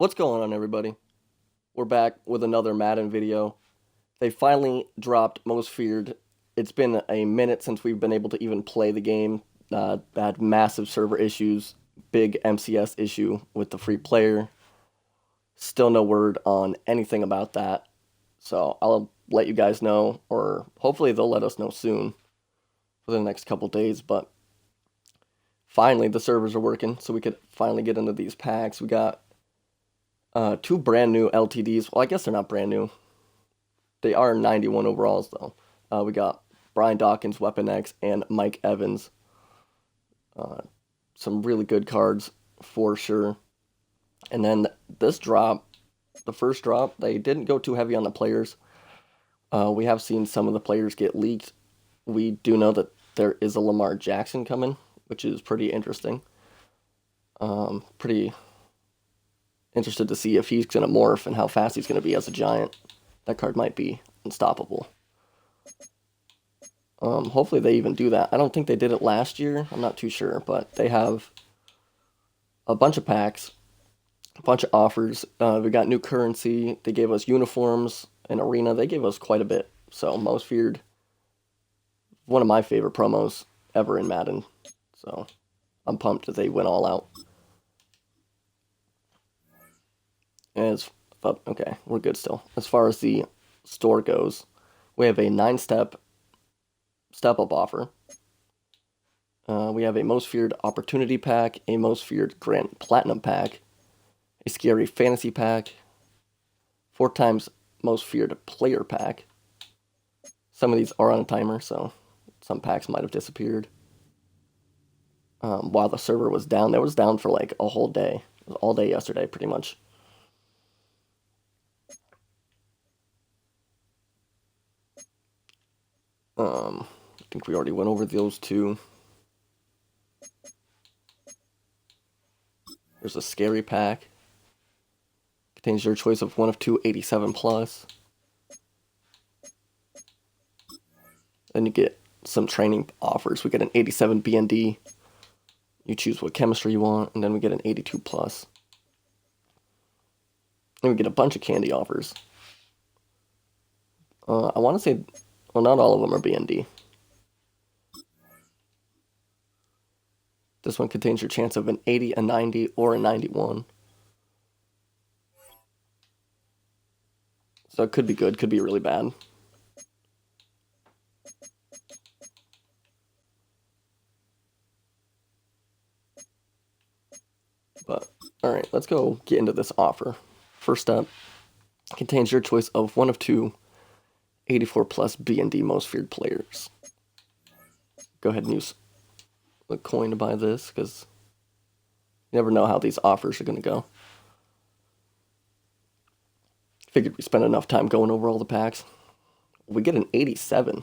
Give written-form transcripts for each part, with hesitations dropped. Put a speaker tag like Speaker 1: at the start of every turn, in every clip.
Speaker 1: What's going on, everybody? We're back with another Madden video. They finally dropped Most Feared. It's been a minute since we've been able to even play the game. Had massive server issues, big MCS issue with the free player. Still no word on anything about that. So I'll let you guys know, or hopefully they'll let us know soon for the next couple days. But finally, the servers are working, so we could finally get into these packs. We got two brand new LTDs. Well, I guess they're not brand new. They are 91 overalls, though. We got Brian Dawkins, Weapon X, and Mike Evans. Some really good cards for sure. And then this drop, the first drop, they didn't go too heavy on the players. We have seen some of the players get leaked. We do know that there is a Lamar Jackson coming, which is pretty interesting. Pretty interested to see if he's going to morph and how fast he's going to be as a giant. That card might be unstoppable. Hopefully they even do that. I don't think they did it last year. I'm not too sure, but they have a bunch of packs, a bunch of offers. We got new currency. They gave us uniforms and arena. They gave us quite a bit. So Most Feared, one of my favorite promos ever in Madden. So I'm pumped that they went all out. And okay, we're good still. As far as the store goes, we have a 9-step step-up offer. We have a Most Feared Opportunity Pack, a Most Feared Grand Platinum Pack, a Scary Fantasy Pack, 4 times Most Feared Player Pack. Some of these are on a timer, so some packs might have disappeared. While the server was down, it was down for like a whole day. It was all day yesterday, pretty much. I think we already went over those two. There's a Scary Pack. Contains your choice of one of two 87 plus. Then you get some training offers. We get an 87 BND. You choose what chemistry you want, and then we get an 82 plus. And we get a bunch of candy offers. I want to say, well, not all of them are BND. This one contains your chance of an 80, a 90, or a 91. So it could be good, could be really bad. But, alright, let's go get into this offer. First up, contains your choice of one of two 84 plus BND Most Feared players. Go ahead and use the coin to buy this, because you never know how these offers are going to go. Figured we spent enough time going over all the packs. We get an 87.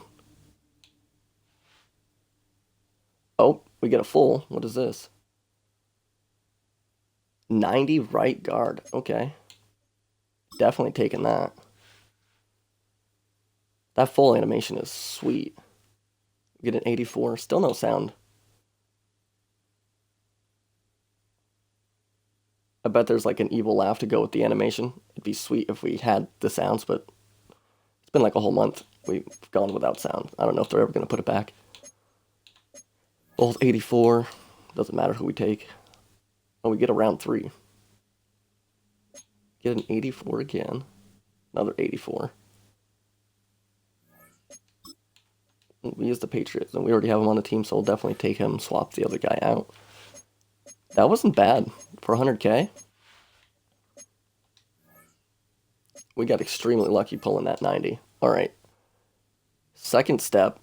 Speaker 1: Oh, we get a full. What is this? 90 right guard. Okay. Definitely taking that. That full animation is sweet. We get an 84. Still no sound. I bet there's like an evil laugh to go with the animation. It'd be sweet if we had the sounds, but it's been like a whole month. We've gone without sound. I don't know if they're ever going to put it back. Old 84. Doesn't matter who we take. Oh, we get a round 3. Get an 84 again. Another 84. We use the Patriots, and we already have him on the team, so we'll definitely take him, swap the other guy out. That wasn't bad for 100K. We got extremely lucky pulling that 90. All right. Second step,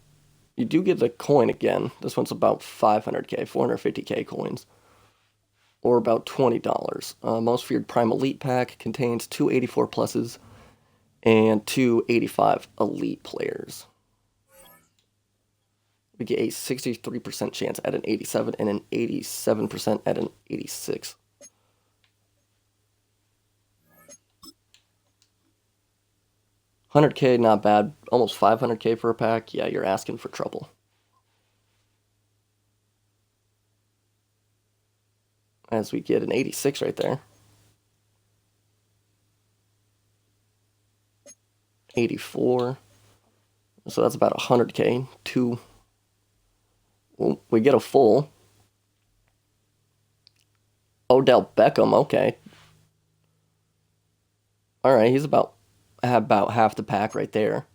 Speaker 1: you do get the coin again. This one's about 500K, 450K coins, or about $20. Most Feared Prime Elite Pack contains 2 84 pluses and 2 85 elite players. We get a 63% chance at an 87 and an 87% at an 86. $100K, not bad. Almost 500K for a pack. Yeah, you're asking for trouble. As we get an 86 right there. 84. So that's about 100K. Well, we get a full. Odell Beckham, okay. All right, he's about half the pack right there.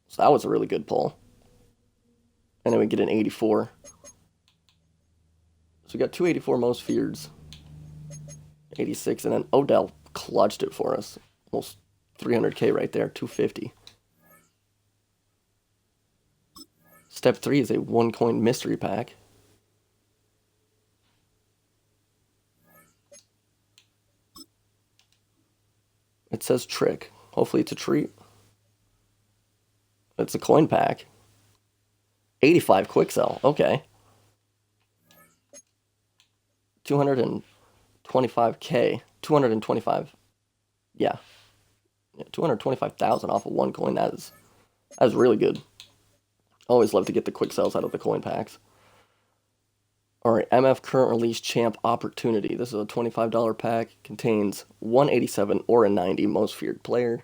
Speaker 1: So that was a really good pull. And then we get an 84. So we got 284 most feareds, 86, and then Odell clutched it for us. Almost 300K right there, 250. Step 3 is a 1-coin mystery pack. It says trick. Hopefully it's a treat. It's a coin pack. 85 quick sell. Okay. 225K. 225. Yeah. 225,000 off of 1 coin. That is really good. Always love to get the quick sells out of the coin packs. All right, MF current release champ opportunity. This is a $25 pack. Contains 187 or a 90 most feared player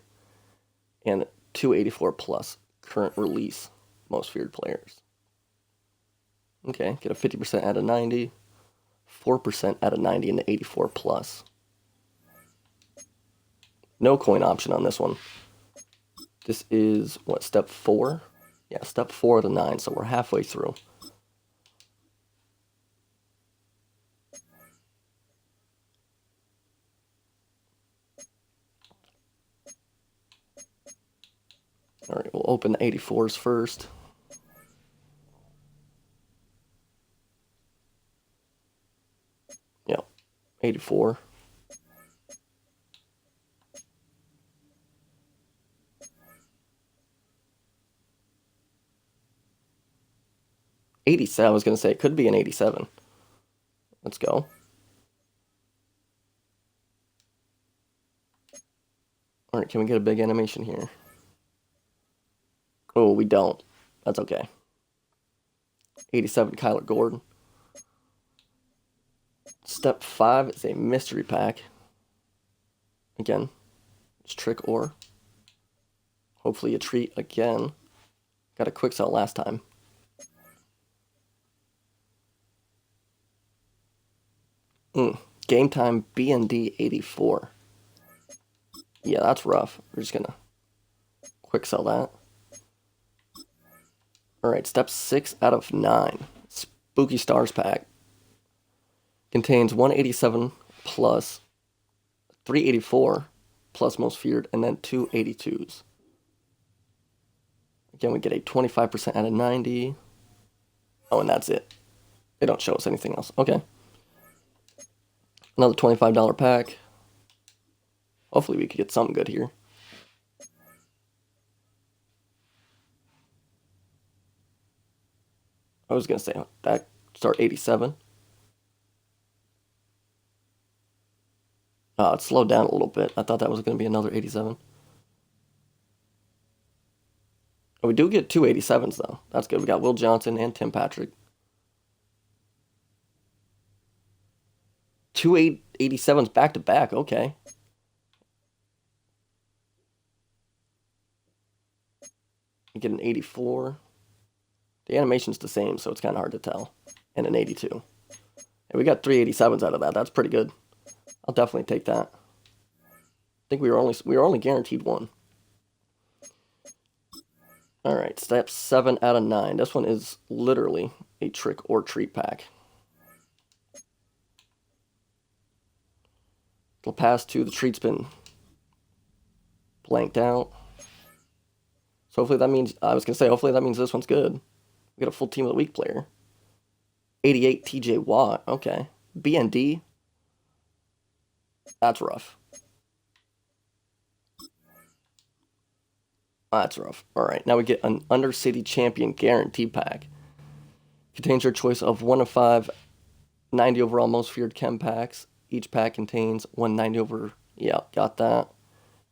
Speaker 1: and 284 plus current release most feared players. Okay, get a 50% out of 90, 4% out of 90, and the 84 plus. No coin option on this one. This is, what, step 4? Yeah, step 4 of the 9, so we're halfway through. All right, we'll open the 84s first. Yep, 84. I was going to say it could be an 87. Let's go. All right, can we get a big animation here? Oh, we don't. That's okay. 87 Kyler Gordon. Step 5 is a mystery pack. Again, it's trick or. Hopefully a treat again. Got a quick sell last time. Game time BND 84. Yeah, that's rough. We're just gonna quick sell that. All right, step 6 out of 9. Spooky Stars pack. Contains 187 plus 384 plus most feared, and then 282s. Again, we get a 25% out of 90. Oh, and that's it. They don't show us anything else. Okay. Another $25 pack. Hopefully we could get something good here. I was going to say that start 87. It slowed down a little bit. I thought that was going to be another 87. Oh, we do get 2 87s, though. That's good. We got Will Johnson and Tim Patrick. 2 87s back to back. Okay. You get an 84. The animation's the same, so it's kind of hard to tell. And an 82. And we got 3 87s out of that. That's pretty good. I'll definitely take that. I think we were only guaranteed 1. All right, step 7 out of 9. This one is literally a trick or treat pack. It'll pass to the treat's been blanked out. So hopefully that means, I was going to say, hopefully that means this one's good. We got a full team of the week player. 88 TJ Watt. Okay. BND. That's rough. That's rough. All right. Now we get an Undercity Champion Guarantee Pack. Contains your choice of 1 of 5 90 overall most feared chem packs. Each pack contains 190 over. Yeah, got that.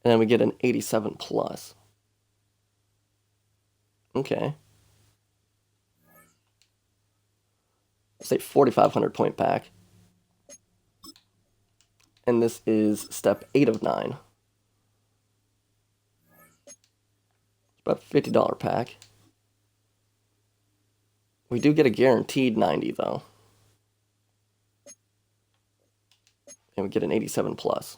Speaker 1: And then we get an 87 plus. Okay. Say 4,500 point pack. And this is step 8 of 9. About $50 pack. We do get a guaranteed 90 though. And we get an 87 plus.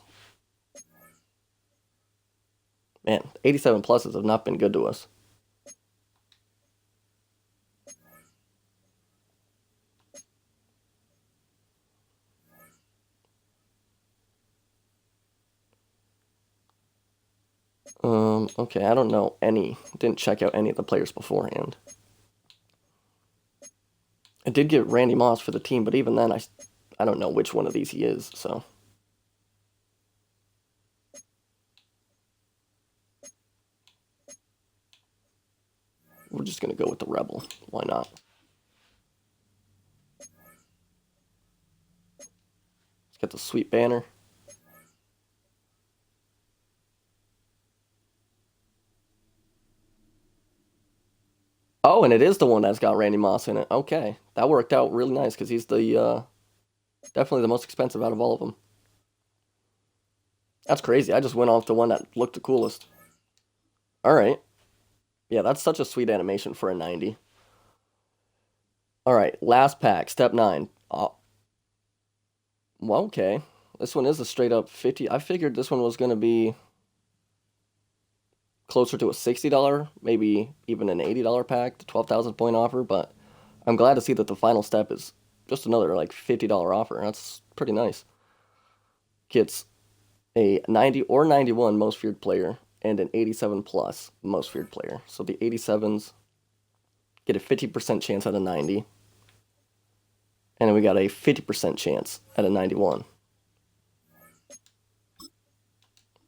Speaker 1: Man, 87 pluses have not been good to us. Okay, I don't know any. Didn't check out any of the players beforehand. I did get Randy Moss for the team, but even then, I don't know which one of these he is, so. We're just going to go with the Rebel. Why not? Let's get the sweet banner. Oh, and it is the one that's got Randy Moss in it. Okay, that worked out really nice because he's the definitely the most expensive out of all of them. That's crazy. I just went off the one that looked the coolest. All right. Yeah, that's such a sweet animation for a 90. All right, last pack, step 9. Oh, well, okay. This one is a straight up 50. I figured this one was going to be closer to a $60, maybe even an $80 pack, the 12,000 point offer, but I'm glad to see that the final step is just another like $50 offer. That's pretty nice. Gets a 90 or 91 most feared player and an 87 plus most feared player. So the 87s get a 50% chance at a 90. And then we got a 50% chance at a 91.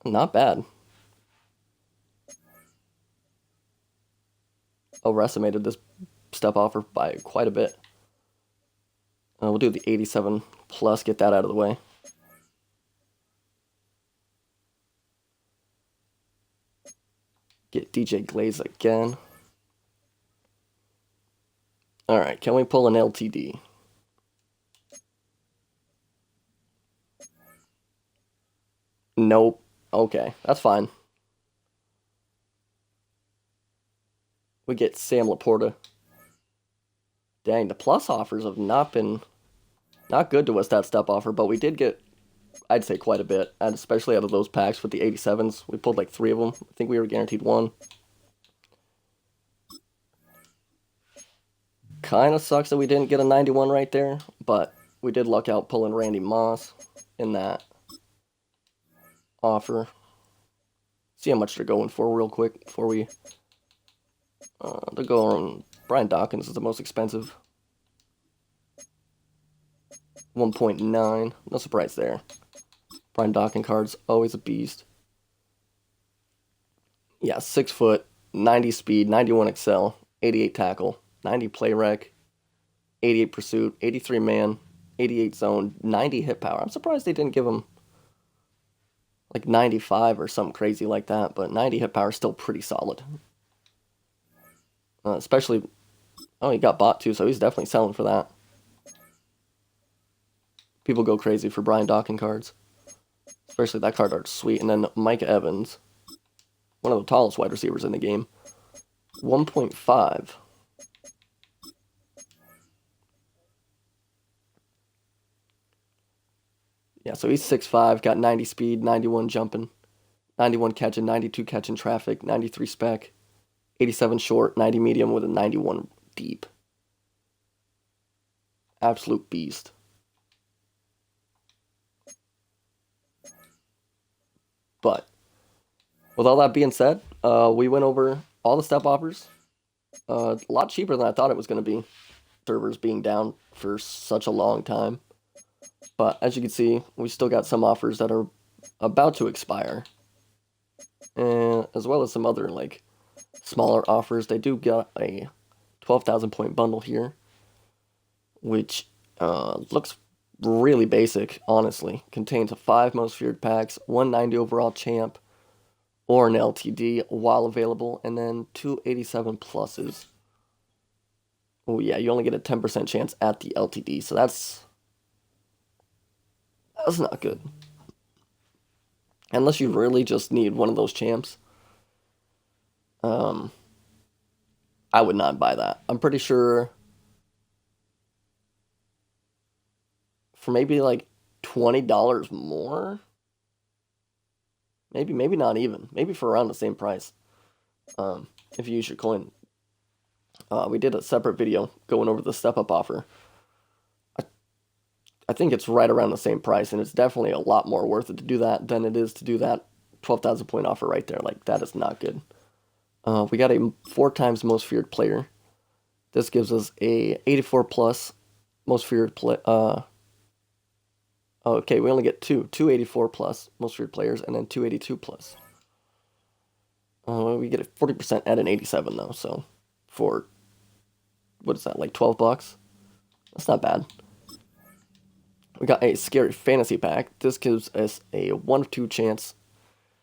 Speaker 1: Not bad. Overestimated this step offer by quite a bit. We'll do the 87 plus, get that out of the way. Get DJ Glaze again. All right, can we pull an LTD? Nope. Okay, that's fine. We get Sam Laporta. Dang, the plus offers have not been not good to us, that step offer, but we did get, I'd say, quite a bit, and especially out of those packs with the 87s. We pulled like 3 of them. I think we were guaranteed 1. Kind of sucks that we didn't get a 91 right there, but we did luck out pulling Randy Moss in that offer. See how much they're going for real quick before we... they're going... Brian Dawkins is the most expensive. 1.9. No surprise there. Brian Dawkins card's always a beast. Yeah, 6 foot, 90 speed, 91 excel, 88 tackle, 90 play rec, 88 pursuit, 83 man, 88 zone, 90 hit power. I'm surprised they didn't give him like 95 or something crazy like that, but 90 hit power is still pretty solid. Especially, oh, he got bought too, so he's definitely selling for that. People go crazy for Brian Dawkins cards. Especially that card art's sweet. And then Mike Evans, one of the tallest wide receivers in the game. 1.5. Yeah, so he's 6'5", got 90 speed, 91 jumping, 91 catching, 92 catching traffic, 93 spec, 87 short, 90 medium with a 91 deep. Absolute beast. But with all that being said, we went over all the step offers. A lot cheaper than I thought it was going to be. Servers being down for such a long time. But as you can see, we still got some offers that are about to expire. And as well as some other like smaller offers. They do get a 12,000 point bundle here, which looks really basic, honestly. Contains a 5 most feared packs, 190 overall champ, or an LTD while available, and then 287 pluses. Oh yeah, you only get a 10% chance at the LTD, so that's not good. Unless you really just need one of those champs. Um, I would not buy that. I'm pretty sure for maybe like $20 more, maybe not even, maybe for around the same price. If you use your coin, we did a separate video going over the step up offer. I think it's right around the same price, and it's definitely a lot more worth it to do that than it is to do that 12,000 point offer right there. Like, that is not good. We got a 4 times most feared player. This gives us a 84 plus most feared play. Okay, we only get two 84 plus most feared players, and then 282 plus. We get a 40% at an 87 though. So for what is that, like $12? That's not bad. We got a scary fantasy pack. This gives us a 1 of 2 chance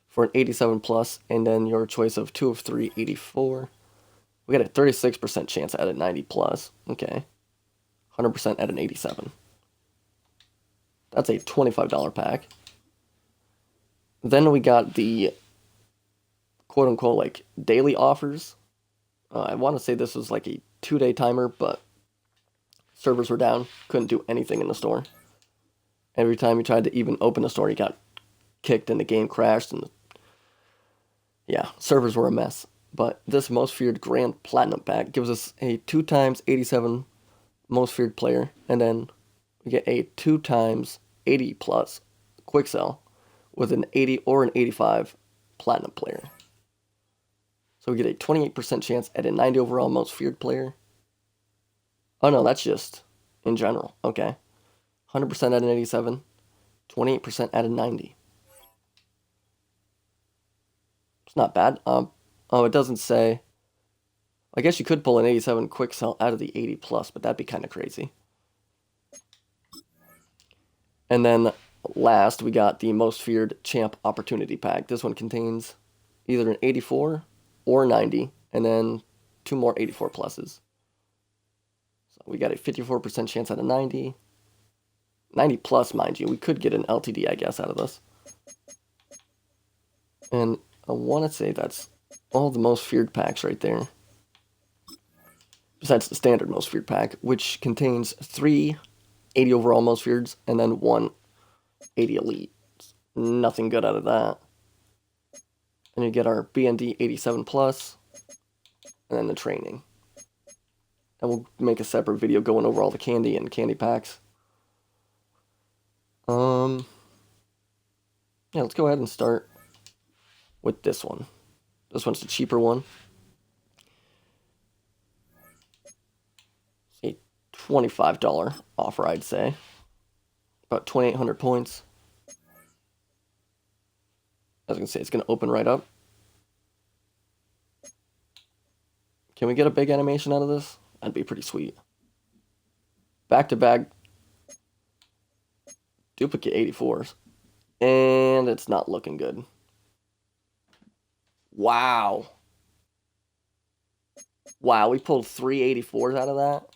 Speaker 1: for an 87 plus, and then your choice of 2 of 3, 84. We got a 36% chance at a 90 plus. Okay. 100% at an 87. That's a $25 pack. Then we got the quote unquote like daily offers. I want to say this was like a 2-day timer, but servers were down. Couldn't do anything in the store. Every time you tried to even open the store, you got kicked and the game crashed. And yeah, servers were a mess. But this most feared grand platinum pack gives us a 2 times 87 most feared player, and then we get a 2 times 80 plus quick sell with an 80 or an 85 platinum player. So we get a 28% chance at a 90 overall most feared player. Oh no, that's just in general. Okay. 100% at an 87, 28% at a 90. It's not bad. Oh, it doesn't say. I guess you could pull an 87 quick sell out of the 80 plus, but that'd be kind of crazy. And then last, we got the most feared champ opportunity pack. This one contains either an 84 or 90, and then 2 more 84 pluses. So we got a 54% chance at a 90. 90 plus, mind you. We could get an LTD, I guess, out of this. And I want to say that's all the most feared packs right there. Besides the standard most feared pack, which contains 3 80 overall most feareds and then 1 80 elite. Nothing good out of that. And you get our BND 87 plus, and then the training. And we'll make a separate video going over all the candy and candy packs. Yeah, let's go ahead and start with this one. This one's the cheaper one. It's a $25 offer, I'd say. About 2,800 points. As you can see, it's going to open right up. Can we get a big animation out of this? That'd be pretty sweet. Back-to-back duplicate 84s. And it's not looking good. Wow. Wow, we pulled 3 84s out of that.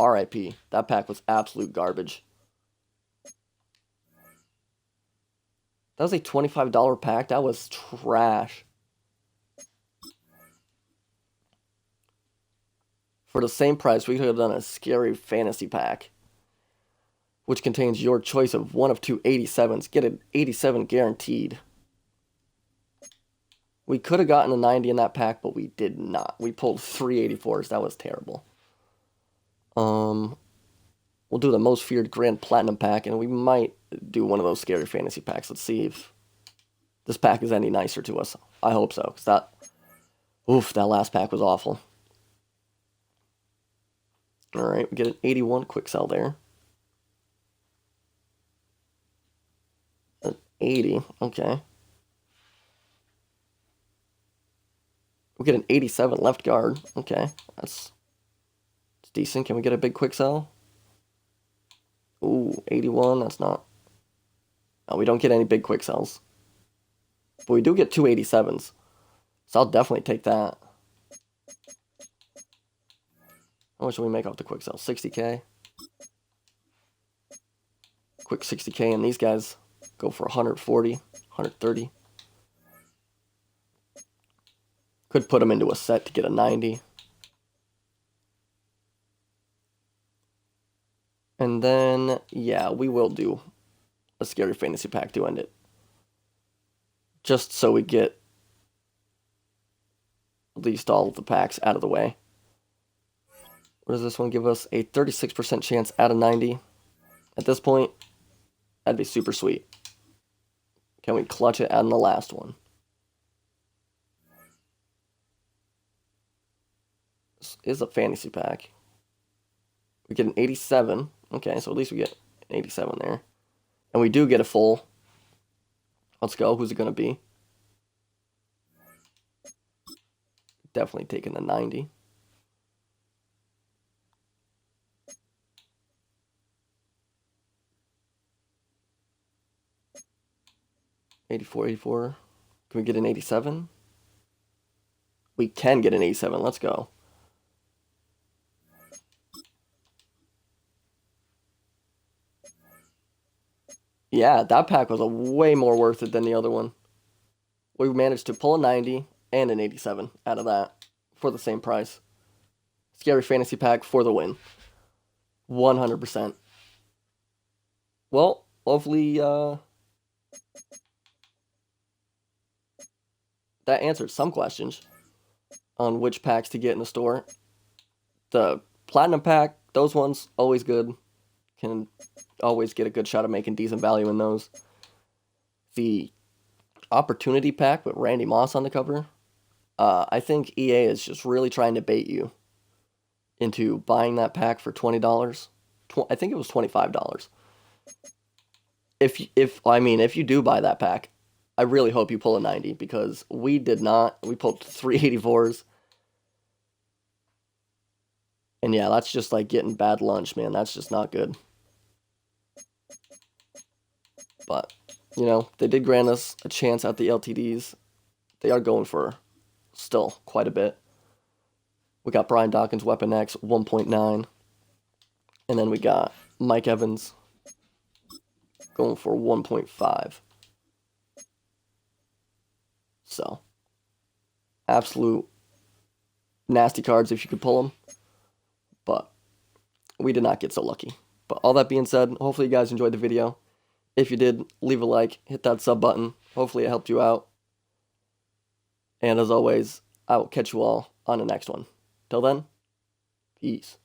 Speaker 1: RIP. That pack was absolute garbage. That was a $25 pack. That was trash. For the same price, we could have done a scary fantasy pack, which contains your choice of 1 of 2 87s. Get an 87 guaranteed. We could have gotten a 90 in that pack, but we did not. We pulled 3 84s. That was terrible. We'll do the most feared grand platinum pack, and we might do one of those scary fantasy packs. Let's see if this pack is any nicer to us. I hope so, because that last pack was awful. All right, we get an 81 quick sell there. An 80, okay. We get an 87 left guard. Okay, it's decent. Can we get a big quick sell? Ooh, 81, that's not... No, we don't get any big quick sells. But we do get 2 87s. So I'll definitely take that. How much do we make off the quick sell? 60k? Quick 60k, and these guys go for 140, 130. Could put them into a set to get a 90. And then, yeah, we will do a scary fantasy pack to end it. Just so we get at least all of the packs out of the way. What does this one give us? A 36% chance out of 90. At this point, that'd be super sweet. Can we clutch it out in the last one? This is a fantasy pack. We get an 87. Okay, so at least we get an 87 there. And we do get a full. Let's go. Who's it going to be? Definitely taking the 90. $84. Can we get an 87? We can get an 87. Let's go. Yeah, that pack was a way more worth it than the other one. We managed to pull a 90 and an 87 out of that for the same price. Scary fantasy pack for the win. 100%. Well, hopefully that answered some questions on which packs to get in the store. The Platinum pack, those ones, always good. Can always get a good shot of making decent value in those. The Opportunity pack with Randy Moss on the cover, I think EA is just really trying to bait you into buying that pack for $20. I think it was $25. If you do buy that pack, I really hope you pull a 90 because we did not. We pulled 384s. And yeah, that's just like getting bad lunch, man. That's just not good. But, you know, they did grant us a chance at the LTDs. They are going for still quite a bit. We got Brian Dawkins, Weapon X, 1.9. And then we got Mike Evans going for 1.5. So, absolute nasty cards if you could pull them. But we did not get so lucky. But all that being said, hopefully you guys enjoyed the video. If you did, leave a like, hit that sub button. Hopefully it helped you out. And as always, I will catch you all on the next one. Till then, peace.